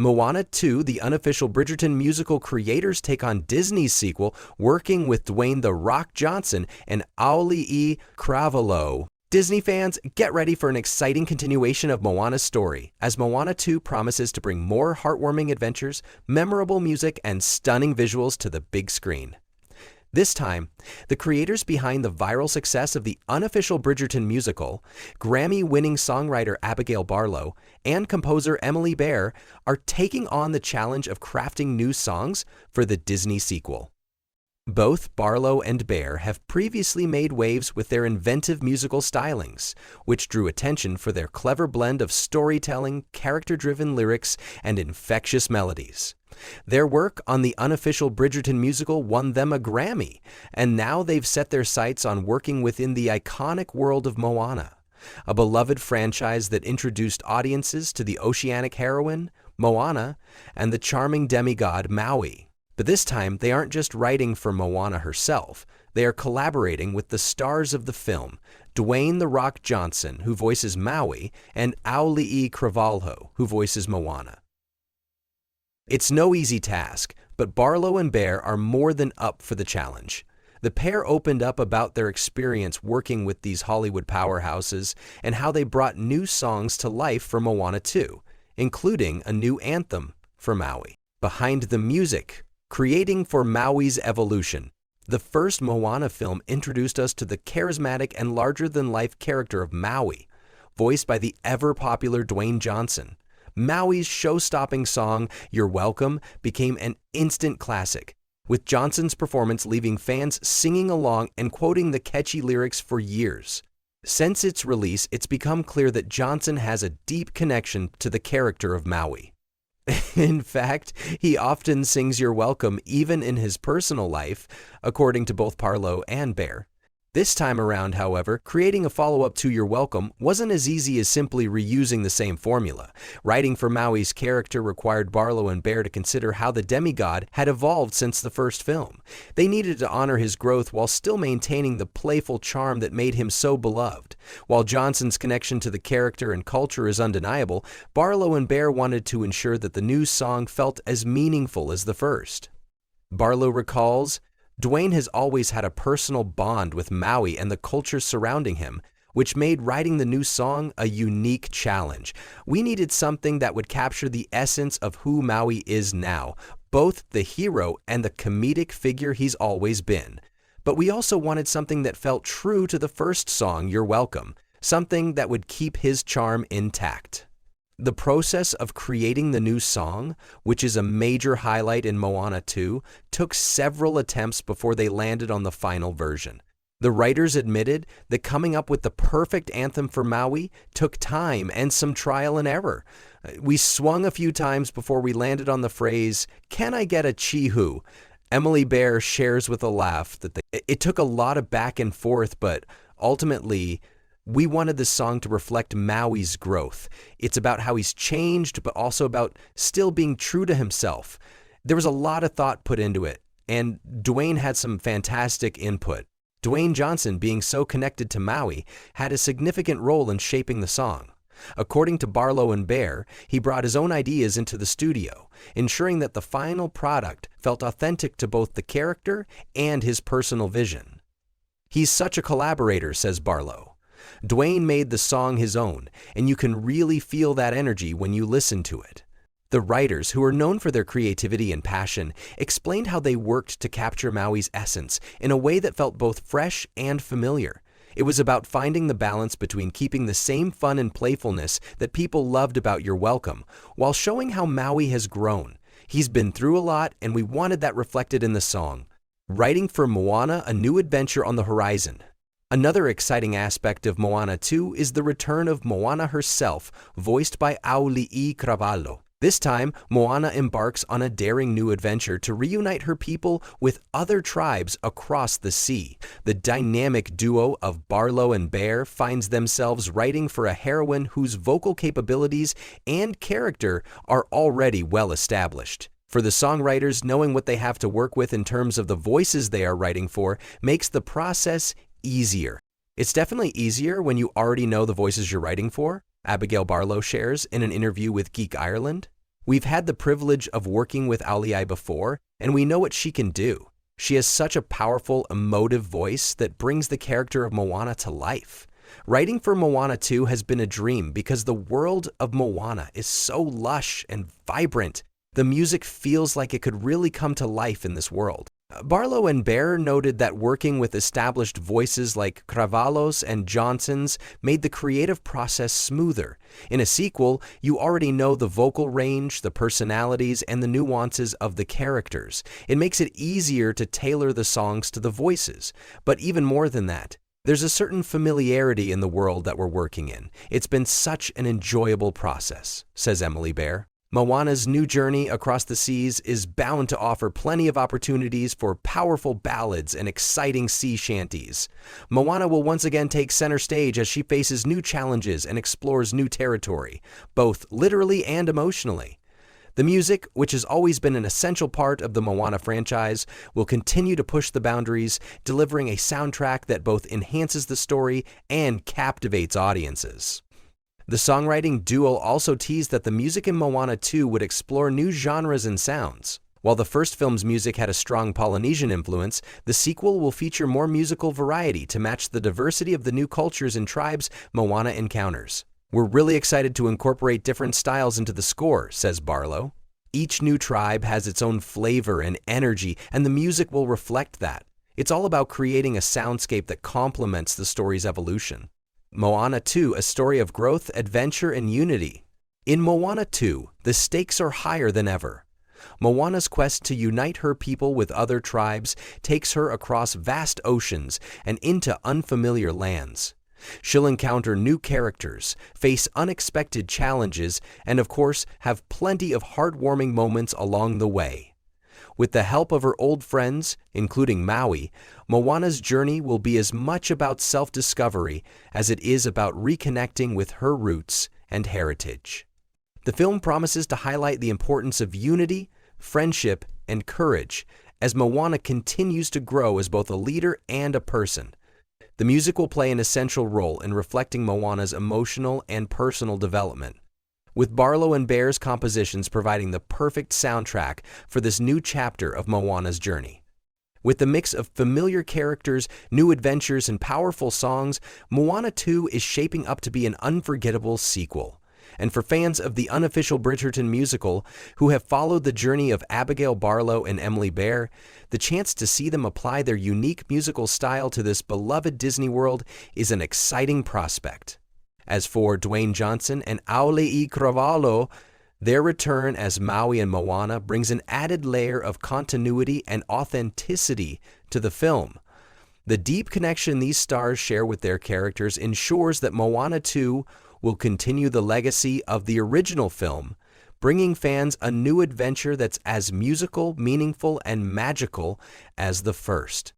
Moana 2, the Unofficial Bridgerton Musical creators take on Disney's sequel, working with Dwayne The Rock Johnson and excl. Disney fans, get ready for an exciting continuation of Moana's story, as Moana 2 promises to bring more heartwarming adventures, memorable music, and stunning visuals to the big screen. This time, the creators behind the viral success of the Unofficial Bridgerton Musical, Grammy-winning songwriter Abigail Barlow, and composer Emily Bear are taking on the challenge of crafting new songs for the Disney sequel. Both Barlow and Bear have previously made waves with their inventive musical stylings, which drew attention for their clever blend of storytelling, character-driven lyrics, and infectious melodies. Their work on the Unofficial Bridgerton Musical won them a Grammy, and now they've set their sights on working within the iconic world of Moana, a beloved franchise that introduced audiences to the oceanic heroine, Moana, and the charming demigod Maui. But this time, they aren't just writing for Moana herself, they are collaborating with the stars of the film, Dwayne The Rock Johnson, who voices Maui, and excl, who voices Moana. It's no easy task, but Barlow and Bear are more than up for the challenge. The pair opened up about their experience working with these Hollywood powerhouses and how they brought new songs to life for Moana 2, including a new anthem for Maui. Behind the music, creating for Maui's evolution. The first Moana film introduced us to the charismatic and larger-than-life character of Maui, voiced by the ever-popular Dwayne Johnson. Maui's show-stopping song, You're Welcome, became an instant classic, with Johnson's performance leaving fans singing along and quoting the catchy lyrics for years. Since its release, it's become clear that Johnson has a deep connection to the character of Maui. In fact, he often sings You're Welcome even in his personal life, according to both Barlow and Bear. This time around, however, creating a follow-up to You're Welcome wasn't as easy as simply reusing the same formula. Writing for Maui's character required Barlow and Bear to consider how the demigod had evolved since the first film. They needed to honor his growth while still maintaining the playful charm that made him so beloved. While Johnson's connection to the character and culture is undeniable, Barlow and Bear wanted to ensure that the new song felt as meaningful as the first. Barlow recalls, Dwayne has always had a personal bond with Maui and the culture surrounding him, which made writing the new song a unique challenge. We needed something that would capture the essence of who Maui is now, both the hero and the comedic figure he's always been. But we also wanted something that felt true to the first song, You're Welcome, something that would keep his charm intact. The process of creating the new song, which is a major highlight in Moana 2, took several attempts before they landed on the final version. The writers admitted that coming up with the perfect anthem for Maui took time and some trial and error. We swung a few times before we landed on the phrase, "Can I get a chee-hoo?" Emily Bear shares with a laugh that it took a lot of back and forth, but ultimately, we wanted the song to reflect Maui's growth. It's about how he's changed, but also about still being true to himself. There was a lot of thought put into it, and Dwayne had some fantastic input. Dwayne Johnson, being so connected to Maui, had a significant role in shaping the song. According to Barlow and Bear, he brought his own ideas into the studio, ensuring that the final product felt authentic to both the character and his personal vision. He's such a collaborator, says Barlow. Dwayne made the song his own, and you can really feel that energy when you listen to it. The writers, who are known for their creativity and passion, explained how they worked to capture Maui's essence in a way that felt both fresh and familiar. It was about finding the balance between keeping the same fun and playfulness that people loved about You're Welcome, while showing how Maui has grown. He's been through a lot, and we wanted that reflected in the song. Writing for Moana, a new adventure on the horizon. Another exciting aspect of Moana 2 is the return of Moana herself, voiced by excl. This time, Moana embarks on a daring new adventure to reunite her people with other tribes across the sea. The dynamic duo of Barlow and Bear finds themselves writing for a heroine whose vocal capabilities and character are already well established. For the songwriters, knowing what they have to work with in terms of the voices they are writing for makes the process easier. It's definitely easier when you already know the voices you're writing for, Abigail Barlow shares in an interview with Geek Ireland. We've had the privilege of working with Abigail before, and we know what she can do. She has such a powerful, emotive voice that brings the character of Moana to life. Writing for Moana 2 has been a dream because the world of Moana is so lush and vibrant. The music feels like it could really come to life in this world. Barlow and Bear noted that working with established voices like Carvalho's and Johnson's made the creative process smoother. In a sequel, you already know the vocal range, the personalities, and the nuances of the characters. It makes it easier to tailor the songs to the voices. But even more than that, there's a certain familiarity in the world that we're working in. It's been such an enjoyable process, says Emily Bear. Moana's new journey across the seas is bound to offer plenty of opportunities for powerful ballads and exciting sea shanties. Moana will once again take center stage as she faces new challenges and explores new territory, both literally and emotionally. The music, which has always been an essential part of the Moana franchise, will continue to push the boundaries, delivering a soundtrack that both enhances the story and captivates audiences. The songwriting duo also teased that the music in Moana 2 would explore new genres and sounds. While the first film's music had a strong Polynesian influence, the sequel will feature more musical variety to match the diversity of the new cultures and tribes Moana encounters. We're really excited to incorporate different styles into the score, says Barlow. Each new tribe has its own flavor and energy, and the music will reflect that. It's all about creating a soundscape that complements the story's evolution. Moana 2, a story of growth, adventure, and unity. In Moana 2, the stakes are higher than ever. Moana's quest to unite her people with other tribes takes her across vast oceans and into unfamiliar lands. She'll encounter new characters, face unexpected challenges, and of course, have plenty of heartwarming moments along the way. With the help of her old friends, including Maui, Moana's journey will be as much about self-discovery as it is about reconnecting with her roots and heritage. The film promises to highlight the importance of unity, friendship, and courage as Moana continues to grow as both a leader and a person. The music will play an essential role in reflecting Moana's emotional and personal development, with Barlow and Bear's compositions providing the perfect soundtrack for this new chapter of Moana's journey. With the mix of familiar characters, new adventures, and powerful songs, Moana 2 is shaping up to be an unforgettable sequel. And for fans of the Unofficial Bridgerton Musical, who have followed the journey of Abigail, Barlow, and Emily Bear, the chance to see them apply their unique musical style to this beloved Disney world is an exciting prospect. As for Dwayne Johnson and Abigail, their return as Maui and Moana brings an added layer of continuity and authenticity to the film. The deep connection these stars share with their characters ensures that Moana 2 will continue the legacy of the original film, bringing fans a new adventure that's as musical, meaningful, and magical as the first.